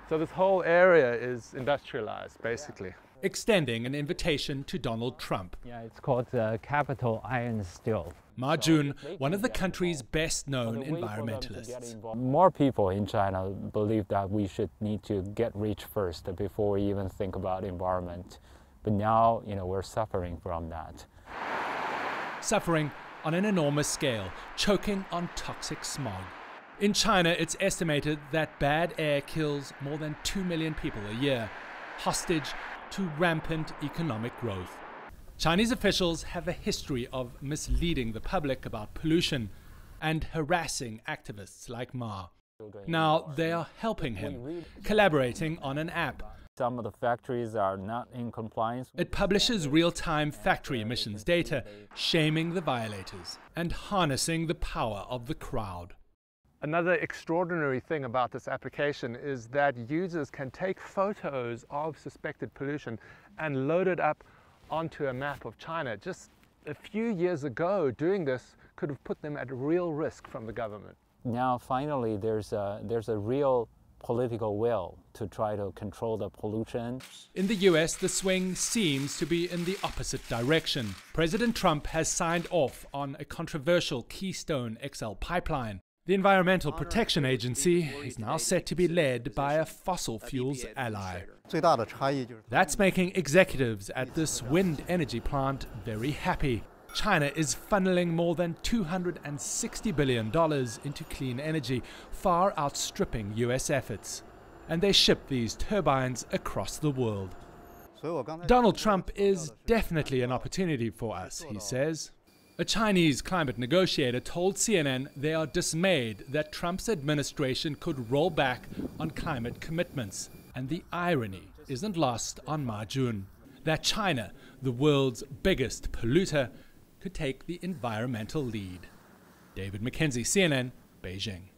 So this whole area is industrialized, basically. Extending an invitation to Donald Trump. Yeah, it's called Capital Iron Steel. MoreThe, one of the country's best-known environmentalists. More people in China believe that we should need to get rich first before we even think about environment. But now, we're suffering from that. Suffering on an enormous scale, choking on toxic smog. In China, it's estimated that bad air kills more than 2 million people a year, hostage to rampant economic growth. Chinese officials have a history of misleading the public about pollution and harassing activists like Ma. Now they are helping him, collaborating on an app. Some of the factories are not in compliance. It publishes real-time factory emissions data, shaming the violators and harnessing the power of the crowd. Another extraordinary thing about this application is that users can take photos of suspected pollution and load it up onto a map of China. Just a few years ago, doing this could have put them at real risk from the government. Now, finally, there's a real political will to try to control the pollution. In the US, the swing seems to be in the opposite direction. President Trump has signed off on a controversial Keystone XL pipeline. The Environmental Protection Agency is now set to be led by a fossil fuels ally. That's making executives at this wind energy plant very happy. China is funneling more than $260 billion into clean energy, far outstripping US efforts. And they ship these turbines across the world. Donald Trump is definitely an opportunity for us, he says. A Chinese climate negotiator told CNN they are dismayed that Trump's administration could roll back on climate commitments. And the irony isn't lost on Ma Jun, that China, the world's biggest polluter, could take the environmental lead. David McKenzie, CNN, Beijing.